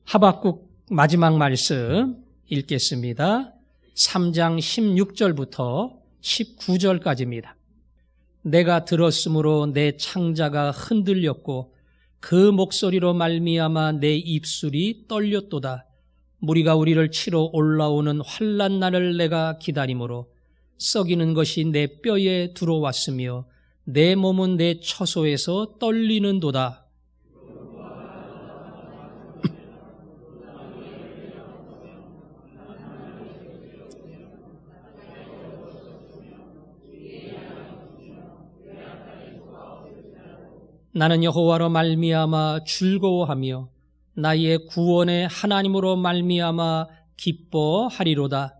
하박국 마지막 말씀 읽겠습니다. 3장 16절부터 19절까지입니다. 내가 들었으므로 내 창자가 흔들렸고 그 목소리로 말미암아 내 입술이 떨렸도다. 무리가 우리를 치러 올라오는 환난 날을 내가 기다림으로 썩이는 것이 내 뼈에 들어왔으며 내 몸은 내 처소에서 떨리는도다. 나는 여호와로 말미암아 즐거워하며 나의 구원의 하나님으로 말미암아 기뻐하리로다.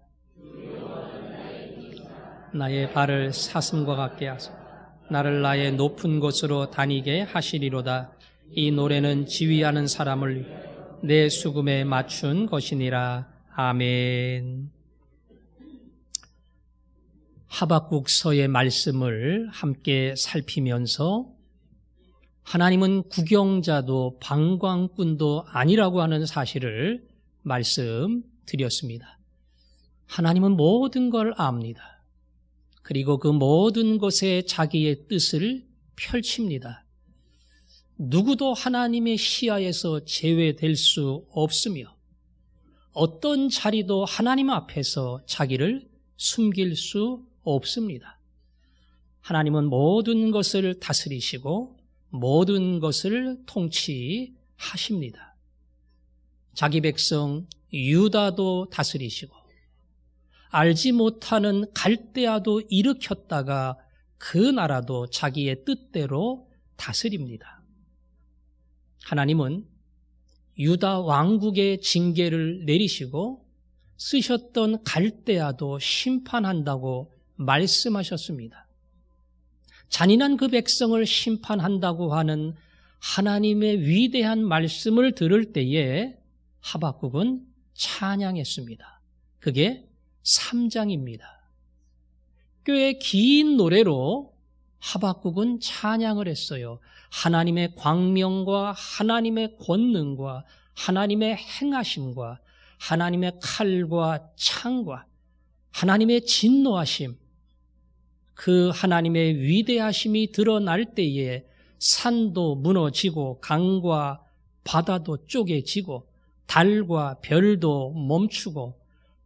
나의 발을 사슴과 같게 하소서. 나를 나의 높은 곳으로 다니게 하시리로다. 이 노래는 지휘하는 사람을 내 수금에 맞춘 것이니라. 아멘. 하박국서의 말씀을 함께 살피면서 하나님은 구경자도 방광꾼도 아니라고 하는 사실을 말씀드렸습니다. 하나님은 모든 걸 압니다. 그리고 그 모든 것에 자기의 뜻을 펼칩니다. 누구도 하나님의 시야에서 제외될 수 없으며 어떤 자리도 하나님 앞에서 자기를 숨길 수 없습니다. 하나님은 모든 것을 다스리시고 모든 것을 통치하십니다. 자기 백성 유다도 다스리시고 알지 못하는 갈대아도 일으켰다가 그 나라도 자기의 뜻대로 다스립니다. 하나님은 유다 왕국의 징계를 내리시고 쓰셨던 갈대아도 심판한다고 말씀하셨습니다. 잔인한 그 백성을 심판한다고 하는 하나님의 위대한 말씀을 들을 때에 하박국은 찬양했습니다. 그게 3장입니다. 꽤 긴 노래로 하박국은 찬양을 했어요. 하나님의 광명과 하나님의 권능과 하나님의 행하심과 하나님의 칼과 창과 하나님의 진노하심, 그 하나님의 위대하심이 드러날 때에 산도 무너지고 강과 바다도 쪼개지고 달과 별도 멈추고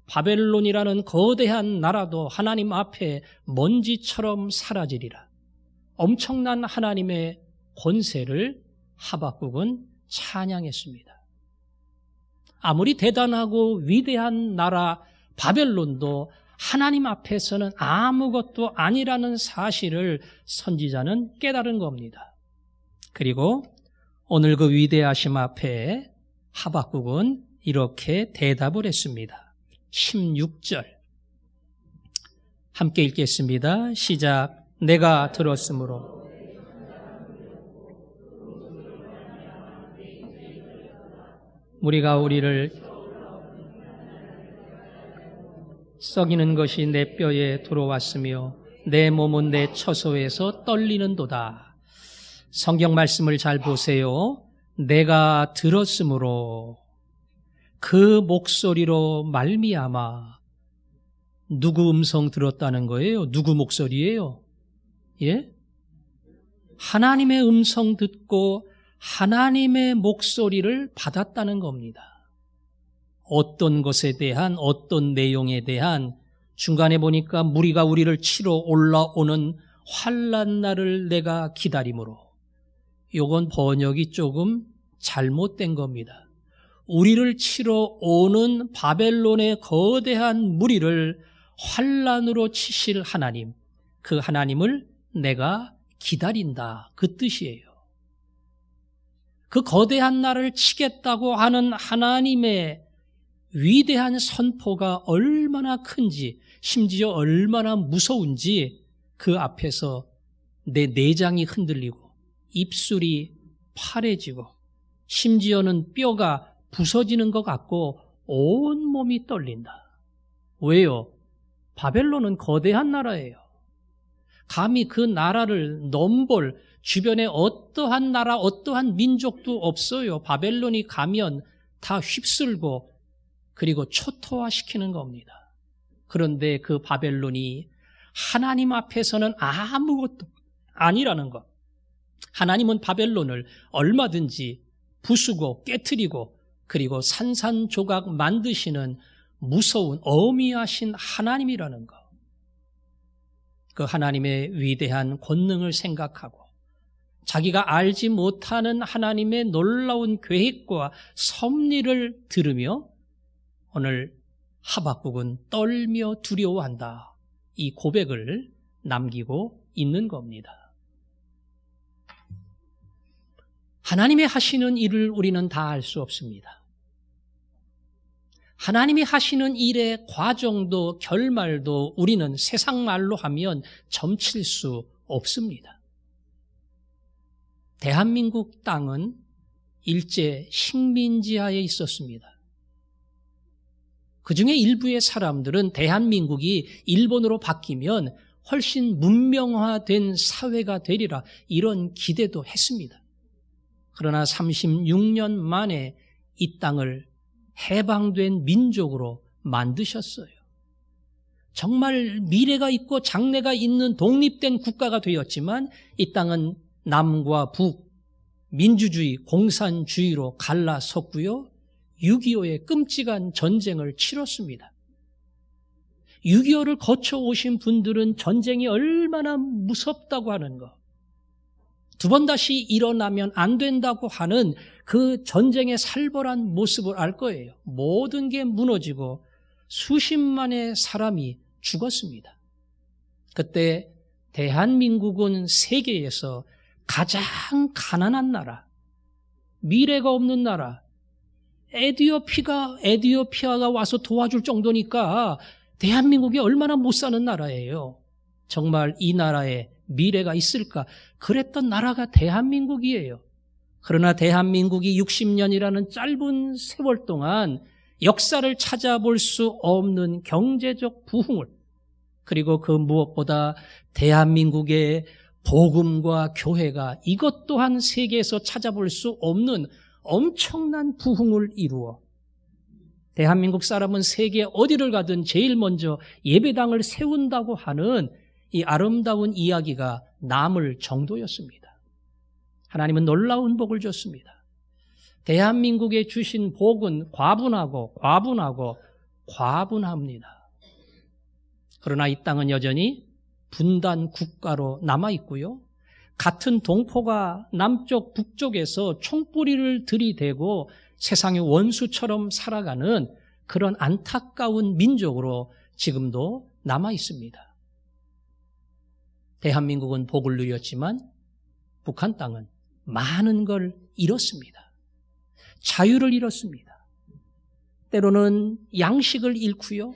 바벨론이라는 거대한 나라도 하나님 앞에 먼지처럼 사라지리라. 엄청난 하나님의 권세를 하박국은 찬양했습니다. 아무리 대단하고 위대한 나라 바벨론도 하나님 앞에서는 아무것도 아니라는 사실을 선지자는 깨달은 겁니다. 그리고 오늘 그 위대하심 앞에 하박국은 이렇게 대답을 했습니다. 16절 함께 읽겠습니다. 시작. 내가 들었으므로 무리가 우리를 썩이는 것이 내 뼈에 들어왔으며 내 몸은 내 처소에서 떨리는도다. 성경 말씀을 잘 보세요. 내가 들었으므로 그 목소리로 말미암아. 누구 음성 들었다는 거예요? 누구 목소리예요? 예? 하나님의 음성 듣고 하나님의 목소리를 받았다는 겁니다. 어떤 것에 대한 어떤 내용에 대한 중간에 보니까 무리가 우리를 치러 올라오는 환난 날을 내가 기다림으로. 요건 번역이 조금 잘못된 겁니다. 우리를 치러 오는 바벨론의 거대한 무리를 환난으로 치실 하나님, 그 하나님을 내가 기다린다, 그 뜻이에요. 그 거대한 날을 치겠다고 하는 하나님의 위대한 선포가 얼마나 큰지, 심지어 얼마나 무서운지 그 앞에서 내 내장이 흔들리고 입술이 파래지고 심지어는 뼈가 부서지는 것 같고 온몸이 떨린다. 왜요? 바벨론은 거대한 나라예요. 감히 그 나라를 넘볼 주변에 어떠한 나라, 어떠한 민족도 없어요. 바벨론이 가면 다 휩쓸고 그리고 초토화시키는 겁니다. 그런데 그 바벨론이 하나님 앞에서는 아무것도 아니라는 것. 하나님은 바벨론을 얼마든지 부수고 깨트리고 그리고 산산조각 만드시는 무서운 어미하신 하나님이라는 것. 그 하나님의 위대한 권능을 생각하고 자기가 알지 못하는 하나님의 놀라운 계획과 섭리를 들으며 오늘 하박국은 떨며 두려워한다. 이 고백을 남기고 있는 겁니다. 하나님이 하시는 일을 우리는 다 알 수 없습니다. 하나님이 하시는 일의 과정도 결말도 우리는 세상 말로 하면 점칠 수 없습니다. 대한민국 땅은 일제 식민지하에 있었습니다. 그 중에 일부의 사람들은 대한민국이 일본으로 바뀌면 훨씬 문명화된 사회가 되리라 이런 기대도 했습니다. 그러나 36년 만에 이 땅을 해방된 민족으로 만드셨어요. 정말 미래가 있고 장래가 있는 독립된 국가가 되었지만 이 땅은 남과 북, 민주주의, 공산주의로 갈라섰고요. 6.25의 끔찍한 전쟁을 치렀습니다. 6.25를 거쳐오신 분들은 전쟁이 얼마나 무섭다고 하는 것, 두 번 다시 일어나면 안 된다고 하는 그 전쟁의 살벌한 모습을 알 거예요. 모든 게 무너지고 수십만의 사람이 죽었습니다. 그때 대한민국은 세계에서 가장 가난한 나라, 미래가 없는 나라, 에티오피아가 와서 도와줄 정도니까 대한민국이 얼마나 못 사는 나라예요. 정말 이 나라에 미래가 있을까? 그랬던 나라가 대한민국이에요. 그러나 대한민국이 60년이라는 짧은 세월 동안 역사를 찾아볼 수 없는 경제적 부흥을, 그리고 그 무엇보다 대한민국의 복음과 교회가 이것 또한 세계에서 찾아볼 수 없는 엄청난 부흥을 이루어 대한민국 사람은 세계 어디를 가든 제일 먼저 예배당을 세운다고 하는 이 아름다운 이야기가 남을 정도였습니다. 하나님은 놀라운 복을 줬습니다. 대한민국에 주신 복은 과분합니다. 그러나 이 땅은 여전히 분단 국가로 남아있고요. 같은 동포가 남쪽 북쪽에서 총뿌리를 들이대고 세상의 원수처럼 살아가는 그런 안타까운 민족으로 지금도 남아있습니다. 대한민국은 복을 누렸지만 북한 땅은 많은 걸 잃었습니다. 자유를 잃었습니다. 때로는 양식을 잃고요.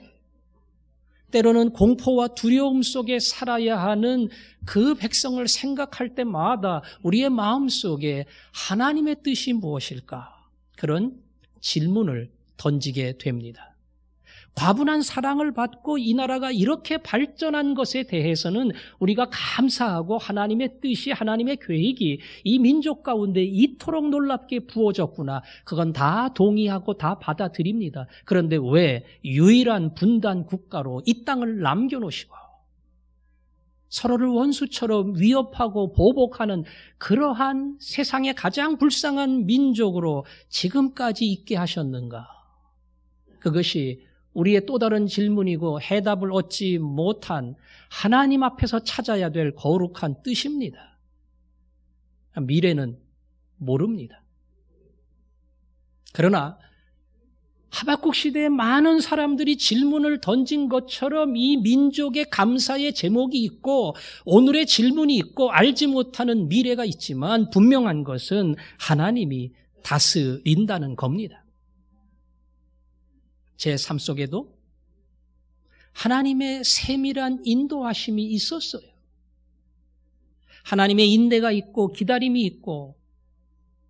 때로는 공포와 두려움 속에 살아야 하는 그 백성을 생각할 때마다 우리의 마음속에 하나님의 뜻이 무엇일까? 그런 질문을 던지게 됩니다. 과분한 사랑을 받고 이 나라가 이렇게 발전한 것에 대해서는 우리가 감사하고 하나님의 뜻이, 하나님의 계획이 이 민족 가운데 이토록 놀랍게 부어졌구나. 그건 다 동의하고 다 받아들입니다. 그런데 왜 유일한 분단 국가로 이 땅을 남겨놓으시고 서로를 원수처럼 위협하고 보복하는 그러한 세상의 가장 불쌍한 민족으로 지금까지 있게 하셨는가? 그것이 우리의 또 다른 질문이고 해답을 얻지 못한 하나님 앞에서 찾아야 될 거룩한 뜻입니다. 미래는 모릅니다. 그러나 하박국 시대에 많은 사람들이 질문을 던진 것처럼 이 민족의 감사의 제목이 있고 오늘의 질문이 있고 알지 못하는 미래가 있지만 분명한 것은 하나님이 다스린다는 겁니다. 제 삶 속에도 하나님의 세밀한 인도하심이 있었어요. 하나님의 인내가 있고 기다림이 있고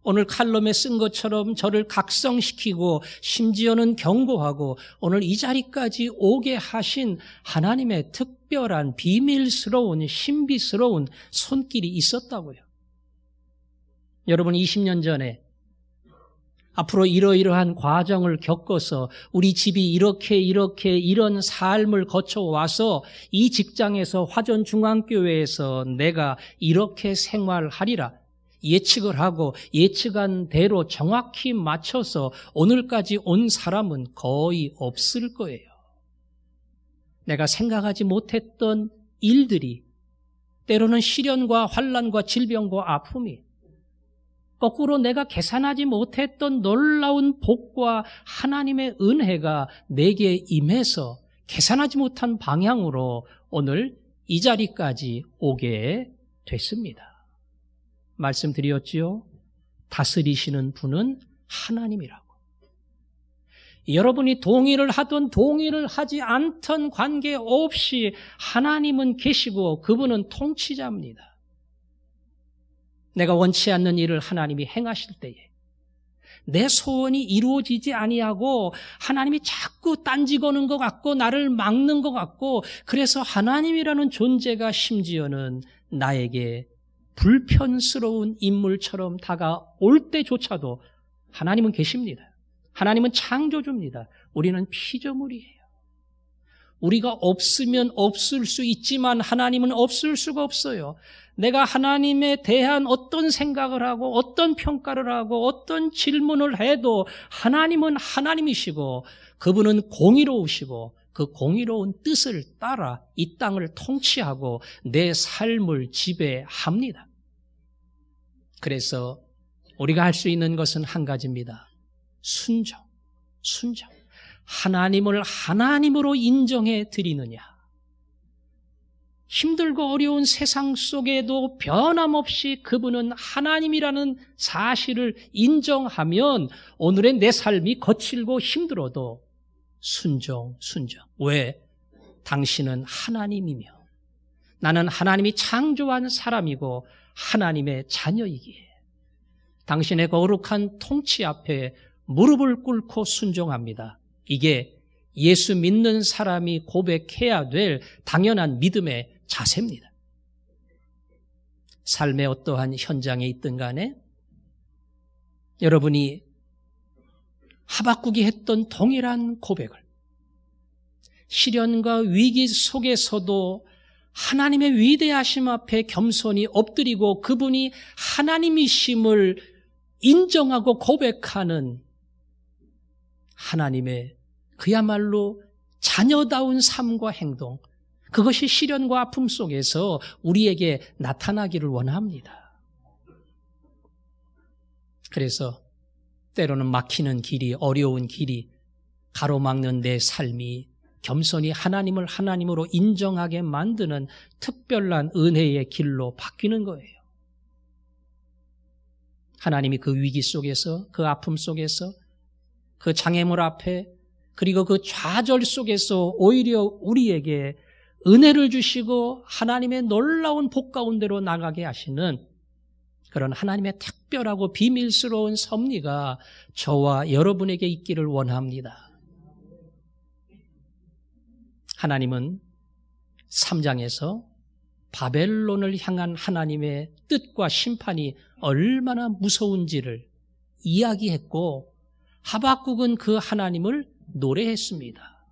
오늘 칼럼에 쓴 것처럼 저를 각성시키고 심지어는 경고하고 오늘 이 자리까지 오게 하신 하나님의 특별한 비밀스러운 신비스러운 손길이 있었다고요. 여러분 20년 전에 앞으로 이러이러한 과정을 겪어서 우리 집이 이렇게 이런 삶을 거쳐와서 이 직장에서 화전중앙교회에서 내가 이렇게 생활하리라 예측을 하고 예측한 대로 정확히 맞춰서 오늘까지 온 사람은 거의 없을 거예요. 내가 생각하지 못했던 일들이 때로는 시련과 환난과 질병과 아픔이 거꾸로 내가 계산하지 못했던 놀라운 복과 하나님의 은혜가 내게 임해서 계산하지 못한 방향으로 오늘 이 자리까지 오게 됐습니다. 말씀드렸지요? 다스리시는 분은 하나님이라고. 여러분이 동의를 하든 동의를 하지 않던 관계없이 하나님은 계시고 그분은 통치자입니다. 내가 원치 않는 일을 하나님이 행하실 때에 내 소원이 이루어지지 아니하고 하나님이 자꾸 딴지 거는 것 같고 나를 막는 것 같고 그래서 하나님이라는 존재가 심지어는 나에게 불편스러운 인물처럼 다가올 때조차도 하나님은 계십니다. 하나님은 창조주입니다. 우리는 피조물이에요. 우리가 없으면 없을 수 있지만 하나님은 없을 수가 없어요. 내가 하나님에 대한 어떤 생각을 하고 어떤 평가를 하고 어떤 질문을 해도 하나님은 하나님이시고 그분은 공의로우시고 그 공의로운 뜻을 따라 이 땅을 통치하고 내 삶을 지배합니다. 그래서 우리가 할 수 있는 것은 한 가지입니다. 순종. 하나님을 하나님으로 인정해 드리느냐. 힘들고 어려운 세상 속에도 변함없이 그분은 하나님이라는 사실을 인정하면 오늘의 내 삶이 거칠고 힘들어도 순종. 왜? 당신은 하나님이며 나는 하나님이 창조한 사람이고 하나님의 자녀이기에 당신의 거룩한 통치 앞에 무릎을 꿇고 순종합니다. 이게 예수 믿는 사람이 고백해야 될 당연한 믿음의 자세입니다. 삶의 어떠한 현장에 있든 간에 여러분이 하박국이 했던 동일한 고백을 시련과 위기 속에서도 하나님의 위대하심 앞에 겸손히 엎드리고 그분이 하나님이심을 인정하고 고백하는 하나님의 그야말로 자녀다운 삶과 행동, 그것이 시련과 아픔 속에서 우리에게 나타나기를 원합니다. 그래서 때로는 막히는 길이, 어려운 길이, 가로막는 내 삶이 겸손히 하나님을 하나님으로 인정하게 만드는 특별한 은혜의 길로 바뀌는 거예요. 하나님이 그 위기 속에서, 그 아픔 속에서, 그 장애물 앞에, 그리고 그 좌절 속에서 오히려 우리에게 은혜를 주시고 하나님의 놀라운 복 가운데로 나가게 하시는 그런 하나님의 특별하고 비밀스러운 섭리가 저와 여러분에게 있기를 원합니다. 하나님은 3장에서 바벨론을 향한 하나님의 뜻과 심판이 얼마나 무서운지를 이야기했고 하박국은 그 하나님을 노래했습니다.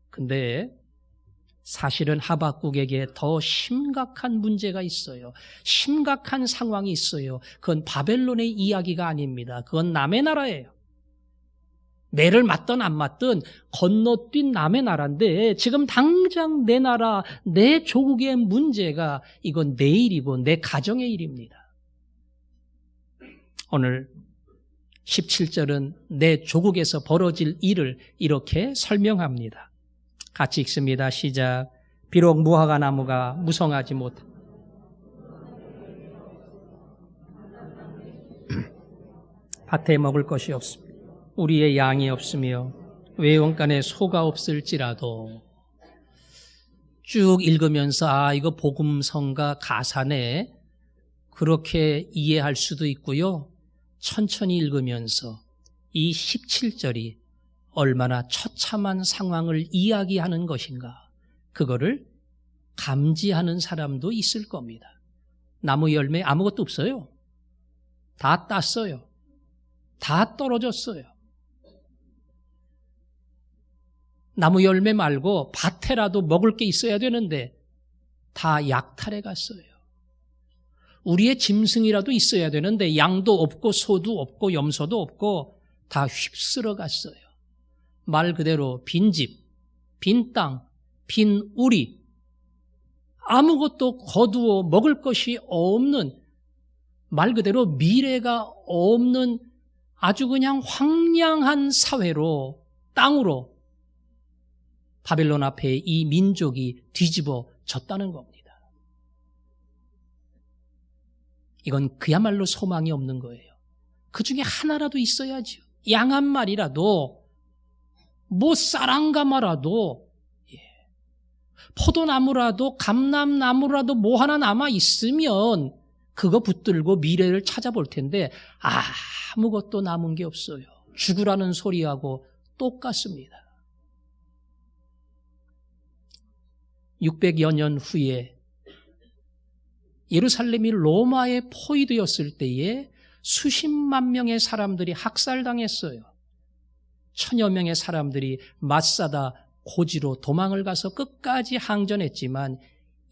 근데 사실은 하박국에게 더 심각한 문제가 있어요. 심각한 상황이 있어요. 그건 바벨론의 이야기가 아닙니다. 그건 남의 나라예요. 매를 맞든 안 맞든 건너뛴 남의 나라인데 지금 당장 내 나라, 내 조국의 문제가 이건 내 일이고 내 가정의 일입니다. 오늘 17절은 내 조국에서 벌어질 일을 이렇게 설명합니다. 같이 읽습니다. 시작. 비록 무화과 나무가 무성하지 못하 밭에 먹을 것이 없습니다. 우리의 양이 없으며 외원간에 소가 없을지라도 쭉 읽으면서 이거 복음성가 가사네 그렇게 이해할 수도 있고요. 천천히 읽으면서 이 17절이 얼마나 처참한 상황을 이야기하는 것인가 그거를 감지하는 사람도 있을 겁니다. 나무 열매 아무것도 없어요. 다 땄어요. 다 떨어졌어요. 나무 열매 말고 밭에라도 먹을 게 있어야 되는데 다 약탈해 갔어요. 우리의 짐승이라도 있어야 되는데 양도 없고 소도 없고 염소도 없고 다 휩쓸어 갔어요. 말 그대로 빈집, 빈 땅, 빈 우리, 아무것도 거두어 먹을 것이 없는, 말 그대로 미래가 없는 아주 그냥 황량한 사회로, 땅으로 바벨론 앞에 이 민족이 뒤집어졌다는 겁니다. 이건 그야말로 소망이 없는 거예요. 그 중에 하나라도 있어야죠. 양 한 마리라도, 뭐 쌀한가마라도, 포도나무라도 감람나무라도 뭐 하나 남아 있으면 그거 붙들고 미래를 찾아볼 텐데 아무것도 남은 게 없어요. 죽으라는 소리하고 똑같습니다. 600여 년 후에 예루살렘이 로마에 포위되었을 때에 수십만 명의 사람들이 학살당했어요. 1000여 명의 사람들이 마사다 고지로 도망을 가서 끝까지 항전했지만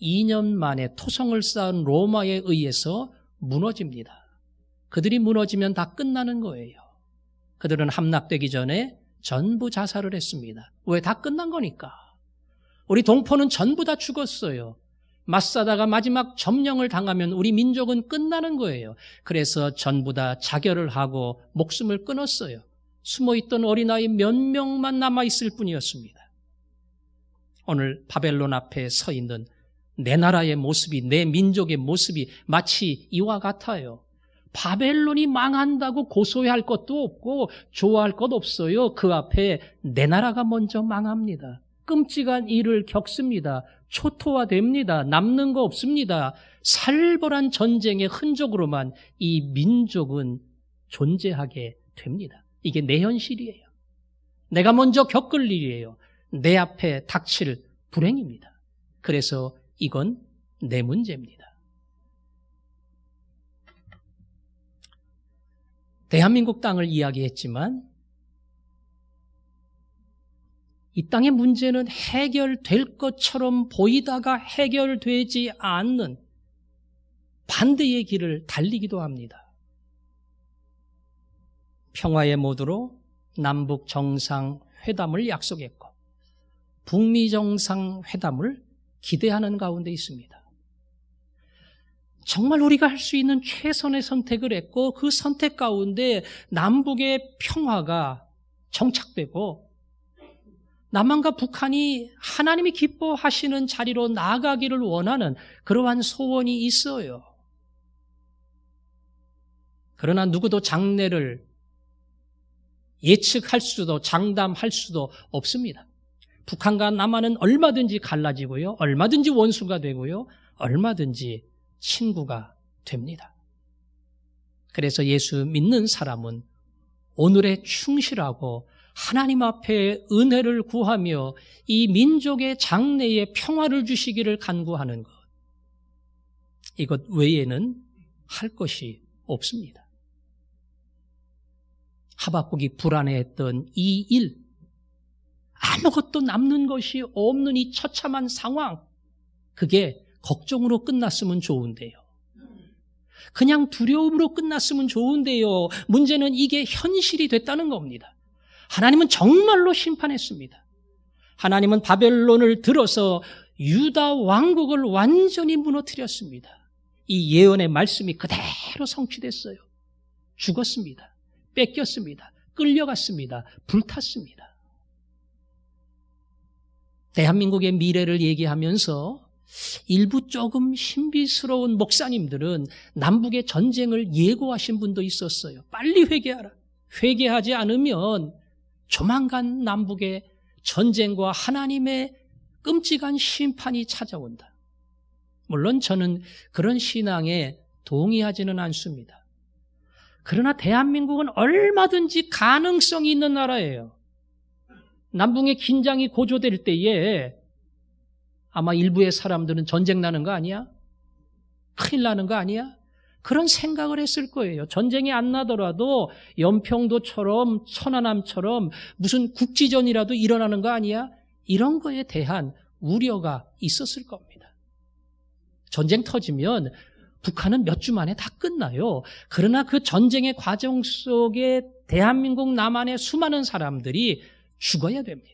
2년 만에 토성을 쌓은 로마에 의해서 무너집니다. 그들이 무너지면 다 끝나는 거예요. 그들은 함락되기 전에 전부 자살을 했습니다. 왜? 다 끝난 거니까. 우리 동포는 전부 다 죽었어요. 마사다가 마지막 점령을 당하면 우리 민족은 끝나는 거예요. 그래서 전부 다 자결을 하고 목숨을 끊었어요. 숨어있던 어린아이 몇 명만 남아있을 뿐이었습니다. 오늘 바벨론 앞에 서 있는 내 나라의 모습이, 내 민족의 모습이 마치 이와 같아요. 바벨론이 망한다고 고소할 것도 없고 좋아할 것 없어요. 그 앞에 내 나라가 먼저 망합니다. 끔찍한 일을 겪습니다. 초토화됩니다. 남는 거 없습니다. 살벌한 전쟁의 흔적으로만 이 민족은 존재하게 됩니다. 이게 내 현실이에요. 내가 먼저 겪을 일이에요. 내 앞에 닥칠 불행입니다. 그래서 이건 내 문제입니다. 대한민국 땅을 이야기했지만 이 땅의 문제는 해결될 것처럼 보이다가 해결되지 않는 반대의 길을 달리기도 합니다. 평화의 모드로 남북 정상회담을 약속했고 북미 정상회담을 기대하는 가운데 있습니다. 정말 우리가 할 수 있는 최선의 선택을 했고 그 선택 가운데 남북의 평화가 정착되고 남한과 북한이 하나님이 기뻐하시는 자리로 나아가기를 원하는 그러한 소원이 있어요. 그러나 누구도 장래를 예측할 수도 장담할 수도 없습니다. 북한과 남한은 얼마든지 갈라지고요. 얼마든지 원수가 되고요. 얼마든지 친구가 됩니다. 그래서 예수 믿는 사람은 오늘에 충실하고 하나님 앞에 은혜를 구하며 이 민족의 장래에 평화를 주시기를 간구하는 것. 이것 외에는 할 것이 없습니다. 하박국이 불안해했던 이 일, 아무것도 남는 것이 없는 이 처참한 상황, 그게 걱정으로 끝났으면 좋은데요. 그냥 두려움으로 끝났으면 좋은데요. 문제는 이게 현실이 됐다는 겁니다. 하나님은 정말로 심판했습니다. 하나님은 바벨론을 들어서 유다 왕국을 완전히 무너뜨렸습니다. 이 예언의 말씀이 그대로 성취됐어요. 죽었습니다. 뺏겼습니다. 끌려갔습니다. 불탔습니다. 대한민국의 미래를 얘기하면서 일부 조금 신비스러운 목사님들은 남북의 전쟁을 예고하신 분도 있었어요. 빨리 회개하라. 회개하지 않으면 조만간 남북의 전쟁과 하나님의 끔찍한 심판이 찾아온다. 물론 저는 그런 신앙에 동의하지는 않습니다. 그러나 대한민국은 얼마든지 가능성이 있는 나라예요. 남북의 긴장이 고조될 때에 아마 일부의 사람들은 전쟁 나는 거 아니야? 큰일 나는 거 아니야? 그런 생각을 했을 거예요. 전쟁이 안 나더라도 연평도처럼 천안함처럼 무슨 국지전이라도 일어나는 거 아니야? 이런 거에 대한 우려가 있었을 겁니다. 전쟁 터지면 북한은 몇 주 만에 다 끝나요. 그러나 그 전쟁의 과정 속에 대한민국 남한의 수많은 사람들이 죽어야 됩니다.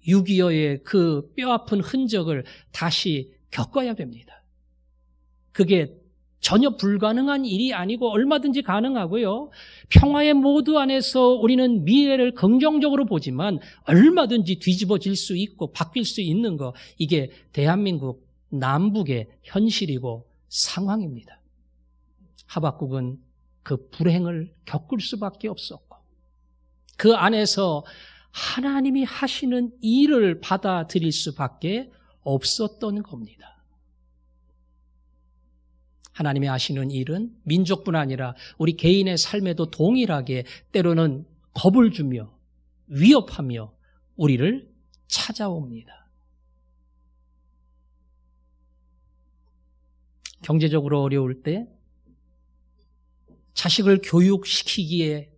6.25의 그 뼈아픈 흔적을 다시 겪어야 됩니다. 그게 전혀 불가능한 일이 아니고 얼마든지 가능하고요. 평화의 모드 안에서 우리는 미래를 긍정적으로 보지만 얼마든지 뒤집어질 수 있고 바뀔 수 있는 거, 이게 대한민국 남북의 현실이고 상황입니다. 하박국은 그 불행을 겪을 수밖에 없었고 그 안에서 하나님이 하시는 일을 받아들일 수밖에 없었던 겁니다. 하나님이 하시는 일은 민족뿐 아니라 우리 개인의 삶에도 동일하게 때로는 겁을 주며 위협하며 우리를 찾아옵니다. 경제적으로 어려울 때 자식을 교육시키기에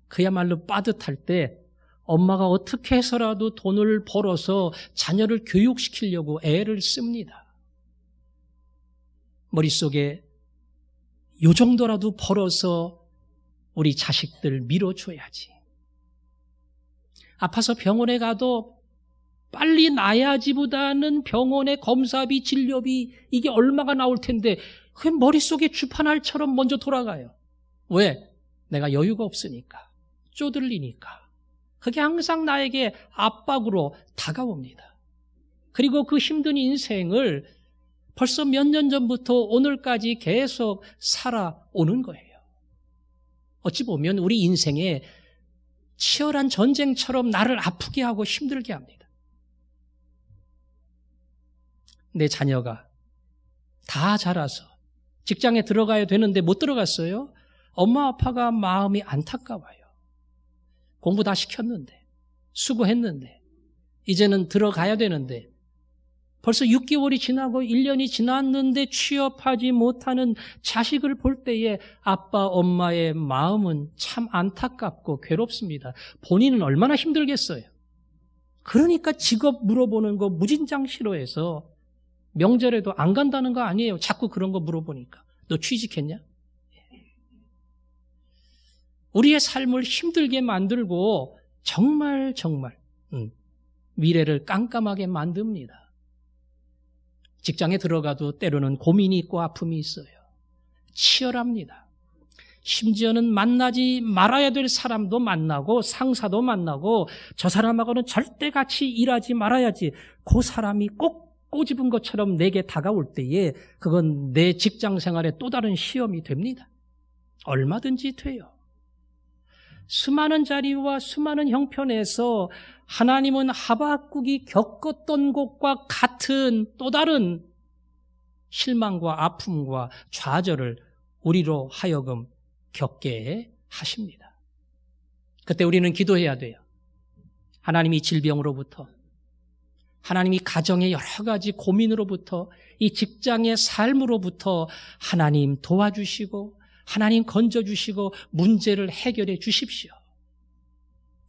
그야말로 빠듯할 때 엄마가 어떻게 해서라도 돈을 벌어서 자녀를 교육시키려고 애를 씁니다. 머릿속에 요 정도라도 벌어서 우리 자식들 밀어줘야지. 아파서 병원에 가도 빨리 나야지보다는 병원의 검사비, 진료비 이게 얼마가 나올 텐데 그게 머릿속에 주판알처럼 먼저 돌아가요. 왜? 내가 여유가 없으니까, 쪼들리니까. 그게 항상 나에게 압박으로 다가옵니다. 그리고 그 힘든 인생을 벌써 몇 년 전부터 오늘까지 계속 살아오는 거예요. 어찌 보면 우리 인생에 치열한 전쟁처럼 나를 아프게 하고 힘들게 합니다. 내 자녀가 다 자라서 직장에 들어가야 되는데 못 들어갔어요. 엄마 아빠가 마음이 안타까워요. 공부 다 시켰는데, 수고했는데, 이제는 들어가야 되는데 벌써 6개월이 지나고 1년이 지났는데 취업하지 못하는 자식을 볼 때에 아빠, 엄마의 마음은 참 안타깝고 괴롭습니다. 본인은 얼마나 힘들겠어요. 그러니까 직업 물어보는 거 무진장 싫어해서 명절에도 안 간다는 거 아니에요. 자꾸 그런 거 물어보니까. 너 취직했냐? 우리의 삶을 힘들게 만들고 정말 미래를 깜깜하게 만듭니다. 직장에 들어가도 때로는 고민이 있고 아픔이 있어요. 치열합니다. 심지어는 만나지 말아야 될 사람도 만나고 상사도 만나고 저 사람하고는 절대 같이 일하지 말아야지. 그 사람이 꼭 꼬집은 것처럼 내게 다가올 때에 그건 내 직장 생활의 또 다른 시험이 됩니다. 얼마든지 돼요. 수많은 자리와 수많은 형편에서 하나님은 하박국이 겪었던 것과 같은 또 다른 실망과 아픔과 좌절을 우리로 하여금 겪게 하십니다. 그때 우리는 기도해야 돼요. 하나님이 질병으로부터, 하나님이 가정의 여러 가지 고민으로부터, 이 직장의 삶으로부터 하나님 도와주시고 하나님 건져주시고 문제를 해결해 주십시오.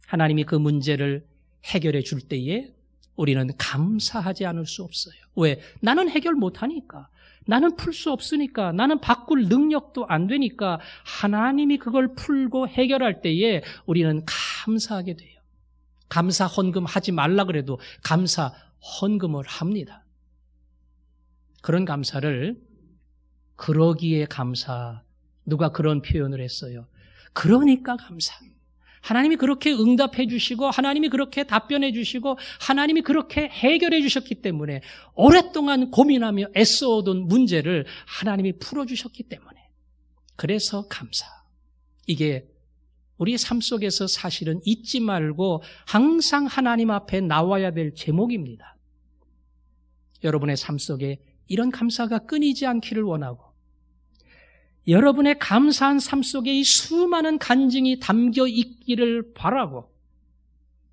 하나님이 그 문제를 해결해 줄 때에 우리는 감사하지 않을 수 없어요. 왜? 나는 해결 못하니까, 나는 풀 수 없으니까, 나는 바꿀 능력도 안 되니까 하나님이 그걸 풀고 해결할 때에 우리는 감사하게 돼요. 감사 헌금 하지 말라 그래도 감사 헌금을 합니다. 그런 감사를 그러기에 감사, 누가 그런 표현을 했어요. 그러니까 감사. 하나님이 그렇게 응답해 주시고 하나님이 그렇게 답변해 주시고 하나님이 그렇게 해결해 주셨기 때문에 오랫동안 고민하며 애써오던 문제를 하나님이 풀어주셨기 때문에 그래서 감사. 이게 우리의 삶 속에서 사실은 잊지 말고 항상 하나님 앞에 나와야 될 제목입니다. 여러분의 삶 속에 이런 감사가 끊이지 않기를 원하고 여러분의 감사한 삶 속에 이 수많은 간증이 담겨 있기를 바라고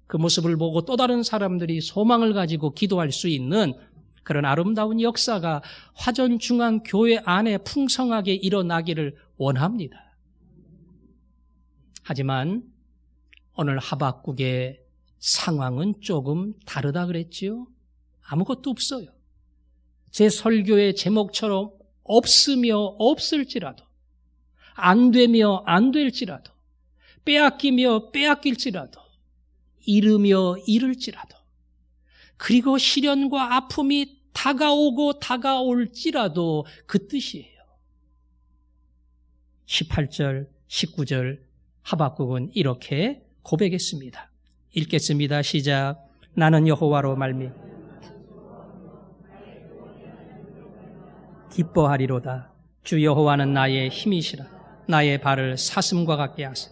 그 모습을 보고 또 다른 사람들이 소망을 가지고 기도할 수 있는 그런 아름다운 역사가 화전중앙교회 안에 풍성하게 일어나기를 원합니다. 하지만 오늘 하박국의 상황은 조금 다르다 그랬지요? 아무것도 없어요. 제 설교의 제목처럼 없으며 없을지라도, 안 되며 안 될지라도, 빼앗기며 빼앗길지라도, 잃으며 잃을지라도, 그리고 시련과 아픔이 다가오고 다가올지라도 그 뜻이에요. 18절, 19절 하박국은 이렇게 고백했습니다. 읽겠습니다. 시작. 나는 여호와로 말미 기뻐하리로다. 주 여호와는 나의 힘이시라. 나의 발을 사슴과 같게 하사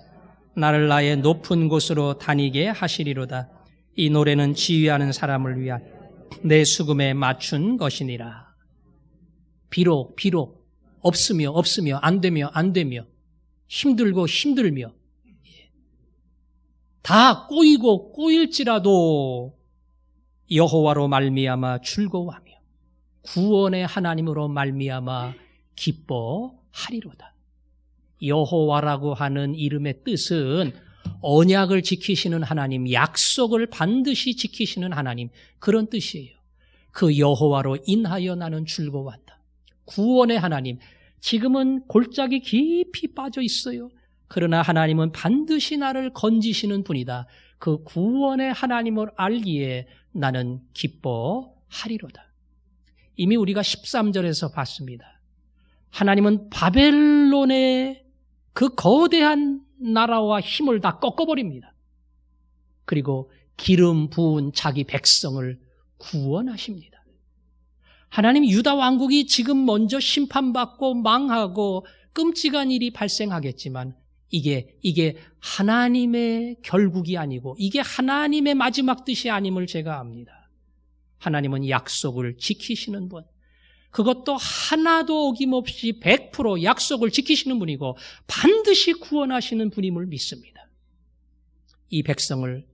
나를 나의 높은 곳으로 다니게 하시리로다. 이 노래는 지휘하는 사람을 위한 내 수금에 맞춘 것이니라. 비록 없으며 안 되며 힘들고 힘들며 다 꼬이고 꼬일지라도 여호와로 말미암아 즐거워하며 구원의 하나님으로 말미암아 기뻐하리로다. 여호와라고 하는 이름의 뜻은 언약을 지키시는 하나님, 약속을 반드시 지키시는 하나님, 그런 뜻이에요. 그 여호와로 인하여 나는 즐거워한다. 구원의 하나님, 지금은 골짜기 깊이 빠져 있어요. 그러나 하나님은 반드시 나를 건지시는 분이다. 그 구원의 하나님을 알기에 나는 기뻐하리로다. 이미 우리가 13절에서 봤습니다. 하나님은 바벨론의 그 거대한 나라와 힘을 다 꺾어버립니다. 그리고 기름 부은 자기 백성을 구원하십니다. 하나님 유다 왕국이 지금 먼저 심판받고 망하고 끔찍한 일이 발생하겠지만 이게 하나님의 결국이 아니고 이게 하나님의 마지막 뜻이 아님을 제가 압니다. 하나님은 약속을 지키시는 분, 그것도 하나도 어김없이 100% 약속을 지키시는 분이고 반드시 구원하시는 분임을 믿습니다. 이 백성을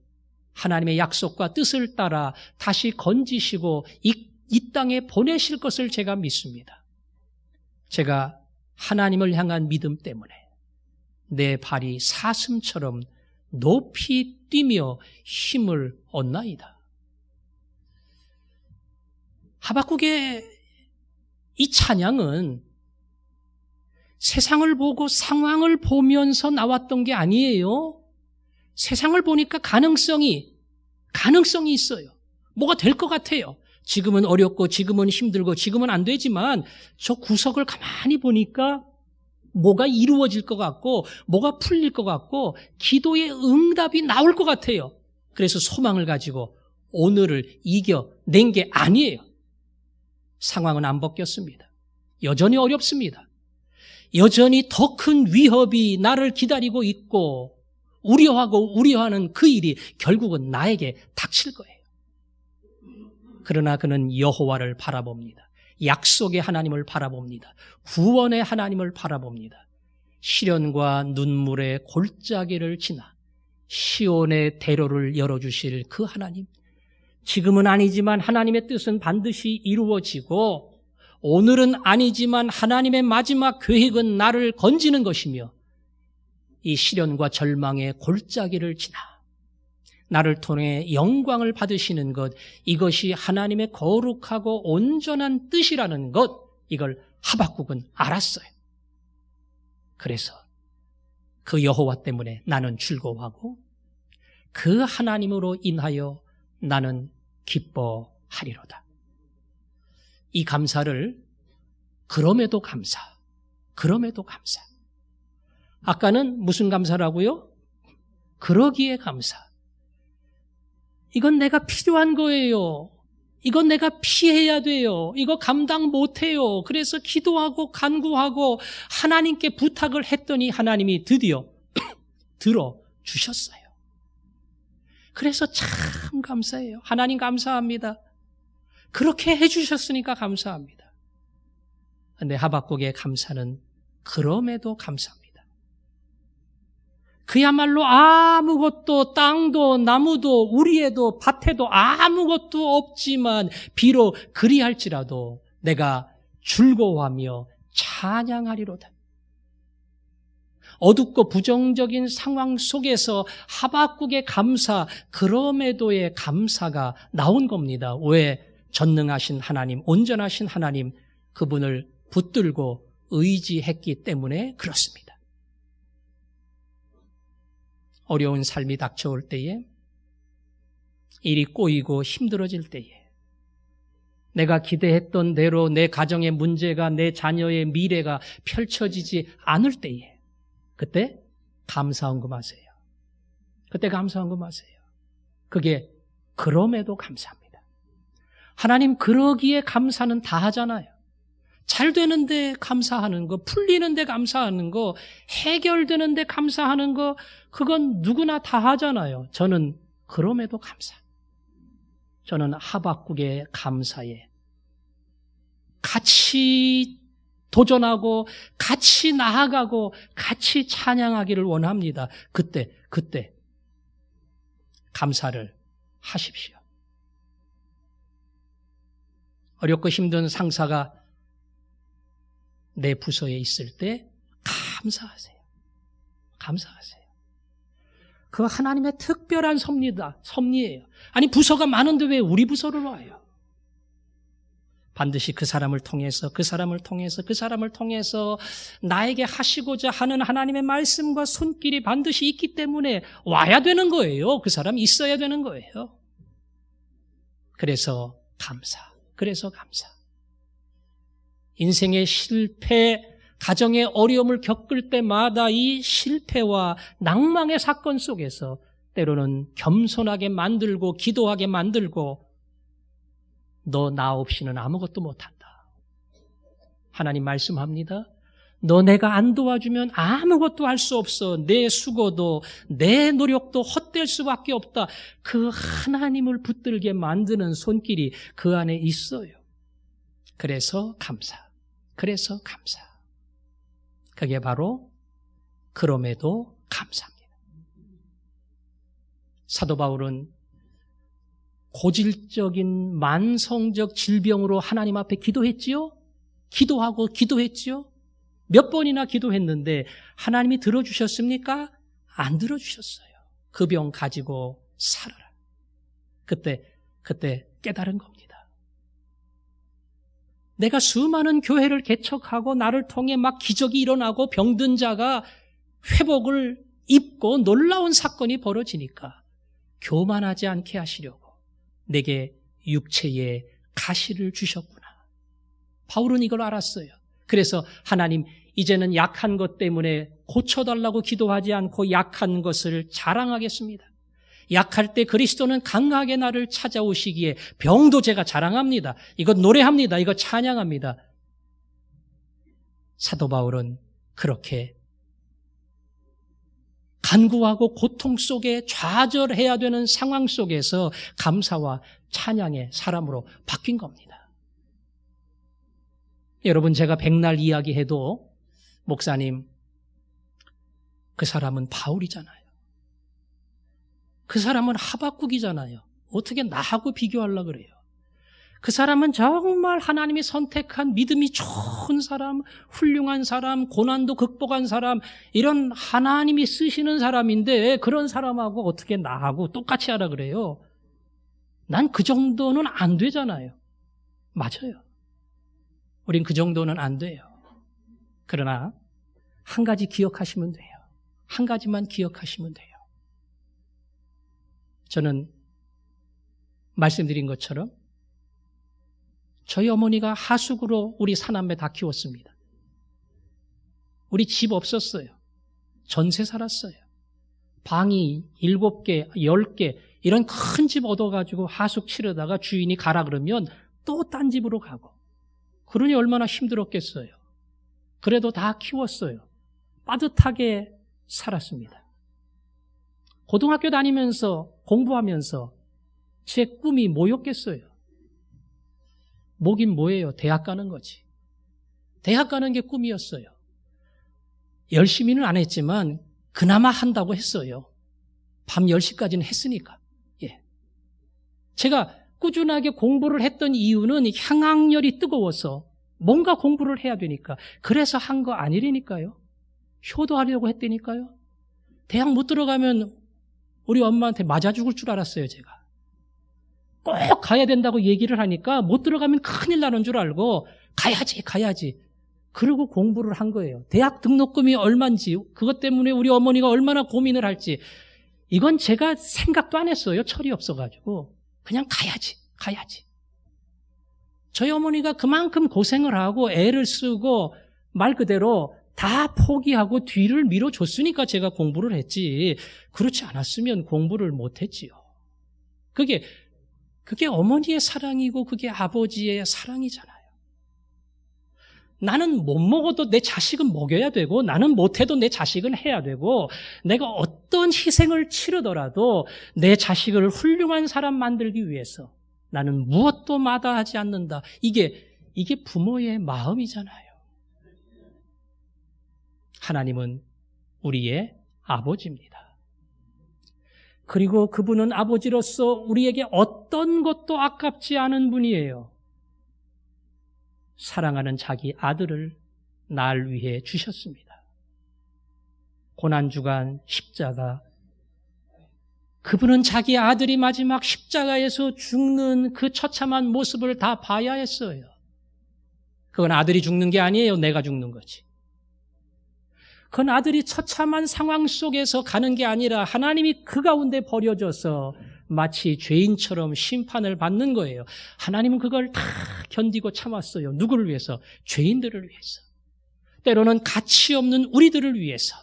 하나님의 약속과 뜻을 따라 다시 건지시고 이 땅에 보내실 것을 제가 믿습니다. 제가 하나님을 향한 믿음 때문에 내 발이 사슴처럼 높이 뛰며 힘을 얻나이다. 하박국의 이 찬양은 세상을 보고 상황을 보면서 나왔던 게 아니에요. 세상을 보니까 가능성이 있어요. 뭐가 될 것 같아요. 지금은 어렵고 지금은 힘들고 지금은 안 되지만 저 구석을 가만히 보니까 뭐가 이루어질 것 같고 뭐가 풀릴 것 같고 기도의 응답이 나올 것 같아요. 그래서 소망을 가지고 오늘을 이겨낸 게 아니에요. 상황은 안 바뀌었습니다. 여전히 어렵습니다. 여전히 더 큰 위협이 나를 기다리고 있고 우려하는 그 일이 결국은 나에게 닥칠 거예요. 그러나 그는 여호와를 바라봅니다. 약속의 하나님을 바라봅니다. 구원의 하나님을 바라봅니다. 시련과 눈물의 골짜기를 지나 시온의 대로를 열어주실 그 하나님, 지금은 아니지만 하나님의 뜻은 반드시 이루어지고 오늘은 아니지만 하나님의 마지막 계획은 나를 건지는 것이며 이 시련과 절망의 골짜기를 지나 나를 통해 영광을 받으시는 것, 이것이 하나님의 거룩하고 온전한 뜻이라는 것, 이걸 하박국은 알았어요. 그래서 그 여호와 때문에 나는 즐거워하고 그 하나님으로 인하여 나는 기뻐하리로다. 이 감사를 그럼에도 감사. 아까는 무슨 감사라고요? 그러기에 감사. 이건 내가 필요한 거예요. 이건 내가 피해야 돼요. 이거 감당 못해요. 그래서 기도하고 간구하고 하나님께 부탁을 했더니 하나님이 드디어 들어주셨어요. 그래서 참 감사해요. 하나님 감사합니다. 그렇게 해주셨으니까 감사합니다. 그런데 하박국의 감사는 그럼에도 감사합니다. 그야말로 아무것도 땅도 나무도 우리에도 밭에도 아무것도 없지만 비록 그리할지라도 내가 즐거워하며 찬양하리로다. 어둡고 부정적인 상황 속에서 하박국의 감사, 그럼에도의 감사가 나온 겁니다. 왜? 전능하신 하나님, 온전하신 하나님, 그분을 붙들고 의지했기 때문에 그렇습니다. 어려운 삶이 닥쳐올 때에, 일이 꼬이고 힘들어질 때에, 내가 기대했던 대로 내 가정의 문제가, 내 자녀의 미래가 펼쳐지지 않을 때에 그때 감사헌금하세요. 그때 감사헌금하세요. 그게 그럼에도 감사합니다. 하나님 그러기에 감사는 다 하잖아요. 잘 되는데 감사하는 거, 풀리는데 감사하는 거, 해결되는데 감사하는 거, 그건 누구나 다 하잖아요. 저는 그럼에도 감사. 저는 하박국의 감사에 같이 도전하고 같이 나아가고 같이 찬양하기를 원합니다. 그때 감사를 하십시오. 어렵고 힘든 상사가 내 부서에 있을 때 감사하세요. 감사하세요. 그거 하나님의 특별한 섭리예요. 아니 부서가 많은데 왜 우리 부서로 와요? 반드시 그 사람을 통해서 나에게 하시고자 하는 하나님의 말씀과 손길이 반드시 있기 때문에 와야 되는 거예요. 그 사람이 있어야 되는 거예요. 그래서 감사. 인생의 실패, 가정의 어려움을 겪을 때마다 이 실패와 낭망의 사건 속에서 때로는 겸손하게 만들고 기도하게 만들고 너 나 없이는 아무것도 못한다. 하나님 말씀합니다. 너 내가 안 도와주면 아무것도 할 수 없어. 내 수고도 내 노력도 헛될 수밖에 없다. 그 하나님을 붙들게 만드는 손길이 그 안에 있어요. 그래서 감사. 그게 바로 그럼에도 감사입니다. 사도 바울은 고질적인 만성적 질병으로 하나님 앞에 기도했지요? 기도했지요? 몇 번이나 기도했는데 하나님이 들어주셨습니까? 안 들어주셨어요. 그 병 가지고 살아라. 그때 깨달은 겁니다. 내가 수많은 교회를 개척하고 나를 통해 막 기적이 일어나고 병든 자가 회복을 입고 놀라운 사건이 벌어지니까 교만하지 않게 하시려고 내게 육체의 가시를 주셨구나. 바울은 이걸 알았어요. 그래서 하나님 이제는 약한 것 때문에 고쳐달라고 기도하지 않고 약한 것을 자랑하겠습니다. 약할 때 그리스도는 강하게 나를 찾아오시기에 병도 제가 자랑합니다. 이거 노래합니다. 이거 찬양합니다. 사도 바울은 그렇게 간구하고 고통 속에 좌절해야 되는 상황 속에서 감사와 찬양의 사람으로 바뀐 겁니다. 여러분, 제가 백날 이야기해도 목사님, 그 사람은 바울이잖아요. 그 사람은 하박국이잖아요. 어떻게 나하고 비교하려고 그래요? 그 사람은 정말 하나님이 선택한 믿음이 좋은 사람, 훌륭한 사람, 고난도 극복한 사람, 이런 하나님이 쓰시는 사람인데 그런 사람하고 어떻게 나하고 똑같이 하라 그래요? 난 그 정도는 안 되잖아요. 맞아요. 우린 그 정도는 안 돼요. 그러나 한 가지 기억하시면 돼요. 한 가지만 기억하시면 돼요. 저는 말씀드린 것처럼 저희 어머니가 하숙으로 우리 사남매 다 키웠습니다. 우리 집 없었어요. 전세 살았어요. 방이 7개, 10개 이런 큰 집 얻어가지고 하숙 치르다가 주인이 가라 그러면 또 딴 집으로 가고, 그러니 얼마나 힘들었겠어요. 그래도 다 키웠어요. 빠듯하게 살았습니다. 고등학교 다니면서 공부하면서 제 꿈이 뭐였겠어요? 뭐긴 뭐예요? 대학 가는 거지. 대학 가는 게 꿈이었어요. 열심히는 안 했지만 그나마 한다고 했어요. 밤 10시까지는 했으니까. 예. 제가 꾸준하게 공부를 했던 이유는 향학열이 뜨거워서 뭔가 공부를 해야 되니까. 그래서 한 거 아니라니까요. 효도하려고 했다니까요. 대학 못 들어가면 우리 엄마한테 맞아 죽을 줄 알았어요, 제가. 꼭 가야 된다고 얘기를 하니까 못 들어가면 큰일 나는 줄 알고 가야지. 그러고 공부를 한 거예요. 대학 등록금이 얼마인지, 그것 때문에 우리 어머니가 얼마나 고민을 할지, 이건 제가 생각도 안 했어요. 철이 없어가지고. 그냥 가야지. 저희 어머니가 그만큼 고생을 하고 애를 쓰고 말 그대로 다 포기하고 뒤를 밀어줬으니까 제가 공부를 했지, 그렇지 않았으면 공부를 못했지요. 그게 어머니의 사랑이고 그게 아버지의 사랑이잖아요. 나는 못 먹어도 내 자식은 먹여야 되고, 나는 못해도 내 자식은 해야 되고, 내가 어떤 희생을 치르더라도 내 자식을 훌륭한 사람 만들기 위해서 나는 무엇도 마다하지 않는다. 이게 부모의 마음이잖아요. 하나님은 우리의 아버지입니다. 그리고 그분은 아버지로서 우리에게 어떤 것도 아깝지 않은 분이에요. 사랑하는 자기 아들을 날 위해 주셨습니다. 고난주간 십자가, 그분은 자기 아들이 마지막 십자가에서 죽는 그 처참한 모습을 다 봐야 했어요. 그건 아들이 죽는 게 아니에요. 내가 죽는 거지. 그건 아들이 처참한 상황 속에서 가는 게 아니라 하나님이 그 가운데 버려져서 마치 죄인처럼 심판을 받는 거예요. 하나님은 그걸 다 견디고 참았어요. 누구를 위해서? 죄인들을 위해서. 때로는 가치 없는 우리들을 위해서.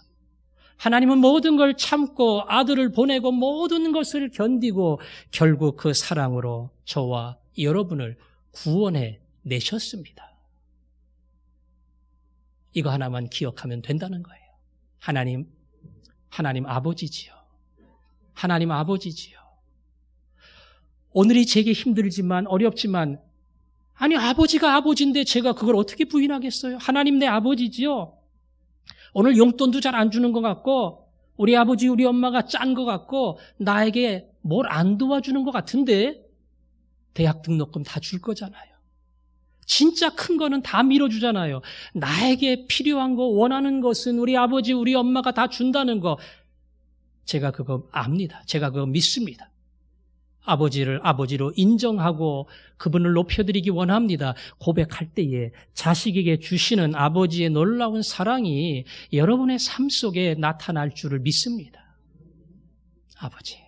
하나님은 모든 걸 참고 아들을 보내고 모든 것을 견디고 결국 그 사랑으로 저와 여러분을 구원해 내셨습니다. 이거 하나만 기억하면 된다는 거예요. 하나님 아버지지요. 하나님 아버지지요. 오늘이 제게 힘들지만 어렵지만, 아니 아버지가 아버지인데 제가 그걸 어떻게 부인하겠어요? 하나님 내 아버지지요. 오늘 용돈도 잘 안 주는 것 같고, 우리 아버지 우리 엄마가 짠 것 같고, 나에게 뭘 안 도와주는 것 같은데 대학 등록금 다 줄 거잖아요. 진짜 큰 거는 다 밀어주잖아요. 나에게 필요한 거, 원하는 것은 우리 아버지 우리 엄마가 다 준다는 거, 제가 그거 압니다. 제가 그거 믿습니다. 아버지를 아버지로 인정하고 그분을 높여드리기 원합니다. 고백할 때에 자식에게 주시는 아버지의 놀라운 사랑이 여러분의 삶 속에 나타날 줄을 믿습니다. 아버지.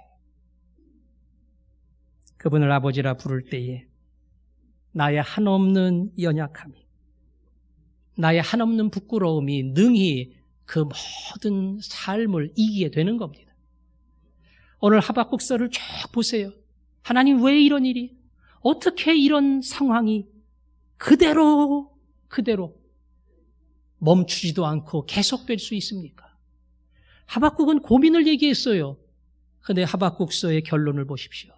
그분을 아버지라 부를 때에 나의 한없는 연약함이, 나의 한없는 부끄러움이 능히 그 모든 삶을 이기게 되는 겁니다. 오늘 하박국서를 쭉 보세요. 하나님 왜 이런 일이, 어떻게 이런 상황이 그대로 멈추지도 않고 계속될 수 있습니까? 하박국은 고민을 얘기했어요. 그런데 하박국서의 결론을 보십시오.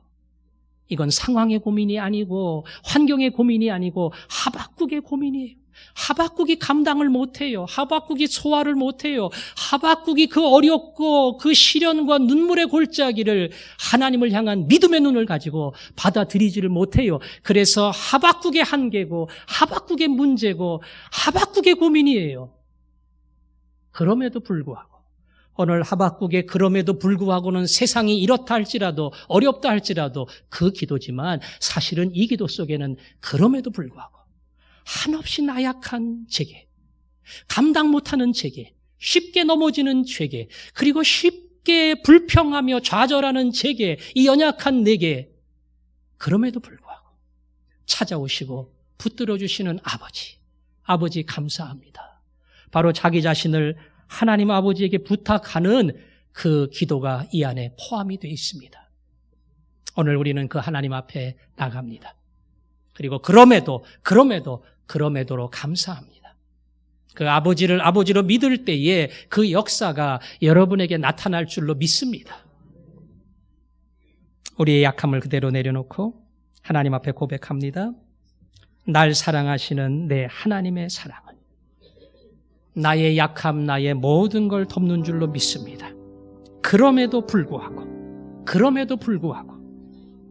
이건 상황의 고민이 아니고 환경의 고민이 아니고 하박국의 고민이에요. 하박국이 감당을 못해요. 하박국이 소화를 못해요. 하박국이 그 어렵고 그 시련과 눈물의 골짜기를 하나님을 향한 믿음의 눈을 가지고 받아들이지를 못해요. 그래서 하박국의 한계고 하박국의 문제고 하박국의 고민이에요. 그럼에도 불구하고 오늘 하박국의 그럼에도 불구하고는 세상이 이렇다 할지라도 어렵다 할지라도 그 기도지만, 사실은 이 기도 속에는 그럼에도 불구하고 한없이 나약한 죄계, 감당 못하는 죄계, 쉽게 넘어지는 죄계, 그리고 쉽게 불평하며 좌절하는 죄계, 이 연약한 내게 그럼에도 불구하고 찾아오시고 붙들어 주시는 아버지 감사합니다. 바로 자기 자신을 하나님 아버지에게 부탁하는 그 기도가 이 안에 포함이 되어 있습니다. 오늘 우리는 그 하나님 앞에 나갑니다. 그리고 그럼에도로 감사합니다. 그 아버지를 아버지로 믿을 때에 그 역사가 여러분에게 나타날 줄로 믿습니다. 우리의 약함을 그대로 내려놓고 하나님 앞에 고백합니다. 날 사랑하시는 내 하나님의 사랑은 나의 약함, 나의 모든 걸 덮는 줄로 믿습니다. 그럼에도 불구하고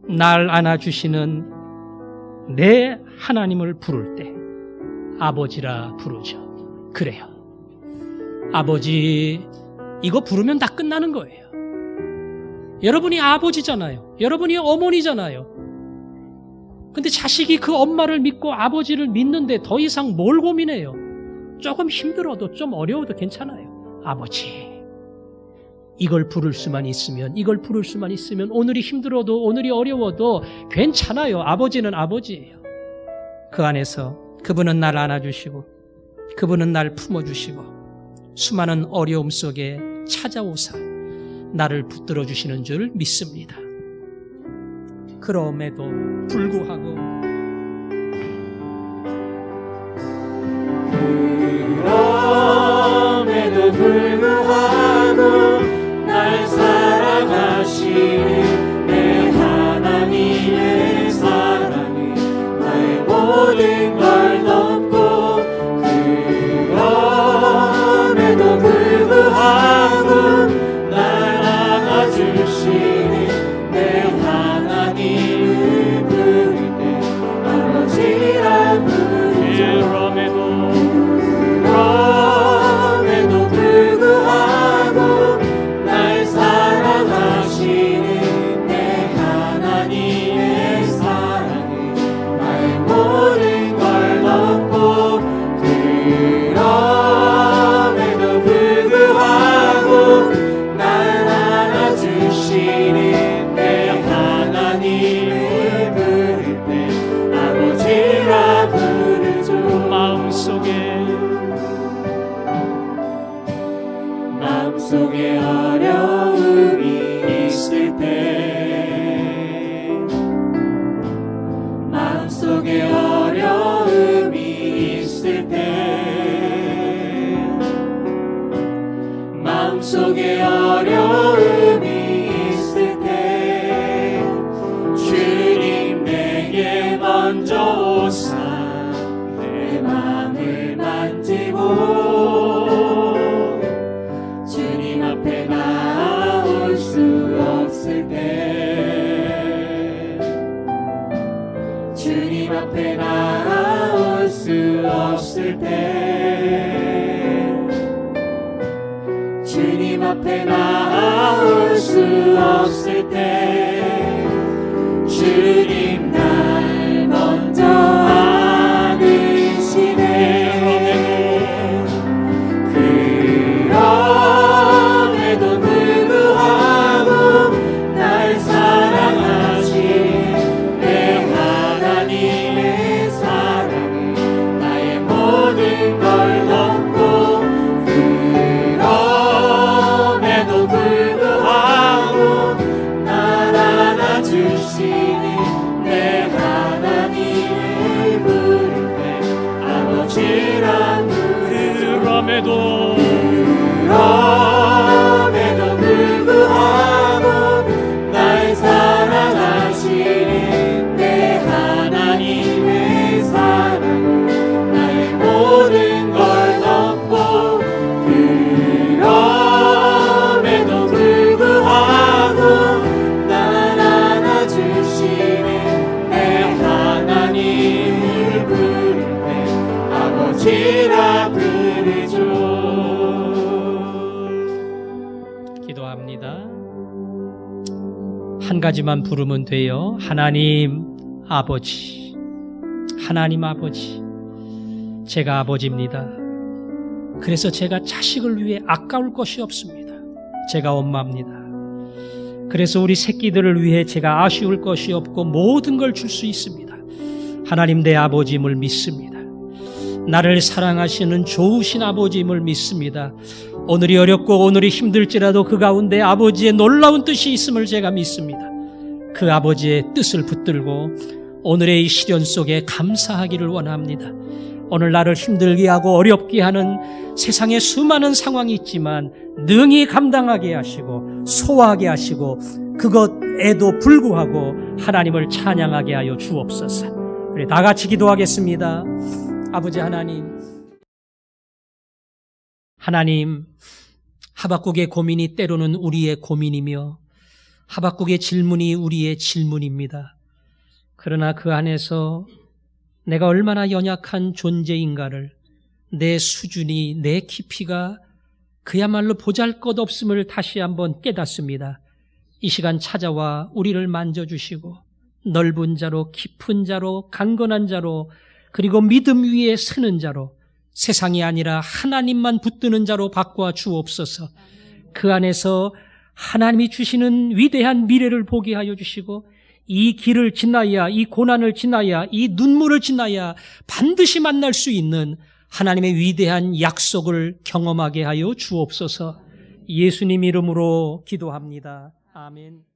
날 안아주시는 내 하나님을 부를 때 아버지라 부르죠. 그래요. 아버지, 이거 부르면 다 끝나는 거예요. 여러분이 아버지잖아요. 여러분이 어머니잖아요. 근데 자식이 그 엄마를 믿고 아버지를 믿는데 더 이상 뭘 고민해요? 조금 힘들어도 좀 어려워도 괜찮아요. 아버지, 이걸 부를 수만 있으면 오늘이 힘들어도 오늘이 어려워도 괜찮아요. 아버지는 아버지예요. 그 안에서 그분은 날 안아주시고 그분은 날 품어주시고 수많은 어려움 속에 찾아오사 나를 붙들어 주시는 줄 믿습니다. 그럼에도 불구하고 날 사랑하시는 내 하나님의 사랑이 나의 모든 걸 덮고 그럼에도 불구하고 날 안아주시는 내 하나님을 부를 때 아버지라 부르죠. 그럼에도 불구하고 날 사랑하시는 내 하나님의 사랑이 나의 모든 걸 덮고 그럼에도 불구하고 날 안아주시는 내 하나님을 부를 때 아버지라 부르죠. 마음속에 어려움이 있을 때 마음속에 어려움이 있을 때 마음속에 어려움이 있을 때 주님 내게 먼저 오사 내 마음을 만지고 주님 앞에 나올 수 없을 때 주님 앞에 나올 수 없을 때 주님 앞에 나올 수 없을 때 주님 날 먼저 안으시네. 그럼에도 불구하고 날 사랑하신 내 하나님의 사랑이 나의 모든 걸 덮고 그럼에도 불구하고 날 안아주시는 내 하나님을 부를 때 아버지라 부르죠. 그럼에도 불구하고 날 사랑하시는 내 하나님의 사랑이 나의 모든 걸 덮고 그럼에도 불구하고 날 안아주시는 내 하나님을 부를 때 아버지라 부르죠. 기도합니다. 한 가지만 부르면 돼요. 하나님 아버지. 하나님 아버지. 제가 아버지입니다. 그래서 제가 자식을 위해 아까울 것이 없습니다. 제가 엄마입니다. 그래서 우리 새끼들을 위해 제가 아쉬울 것이 없고 모든 걸 줄 수 있습니다. 하나님 내 아버지임을 믿습니다. 나를 사랑하시는 좋으신 아버지임을 믿습니다. 오늘이 어렵고 오늘이 힘들지라도 그 가운데 아버지의 놀라운 뜻이 있음을 제가 믿습니다. 그 아버지의 뜻을 붙들고 오늘의 이 시련 속에 감사하기를 원합니다. 오늘 나를 힘들게 하고 어렵게 하는 세상에 수많은 상황이 있지만 능히 감당하게 하시고 소화하게 하시고 그것에도 불구하고 하나님을 찬양하게 하여 주옵소서. 우리 다 같이 기도하겠습니다. 아버지 하나님, 하나님, 하박국의 고민이 때로는 우리의 고민이며 하박국의 질문이 우리의 질문입니다. 그러나 그 안에서 내가 얼마나 연약한 존재인가를, 내 수준이, 내 깊이가 그야말로 보잘것없음을 다시 한번 깨닫습니다. 이 시간 찾아와 우리를 만져주시고 넓은 자로, 깊은 자로, 강건한 자로, 그리고 믿음 위에 서는 자로, 세상이 아니라 하나님만 붙드는 자로 바꿔 주옵소서. 그 안에서 하나님이 주시는 위대한 미래를 보게 하여 주시고 이 길을 지나야, 이 고난을 지나야, 이 눈물을 지나야 반드시 만날 수 있는 하나님의 위대한 약속을 경험하게 하여 주옵소서. 예수님 이름으로 기도합니다. 아멘.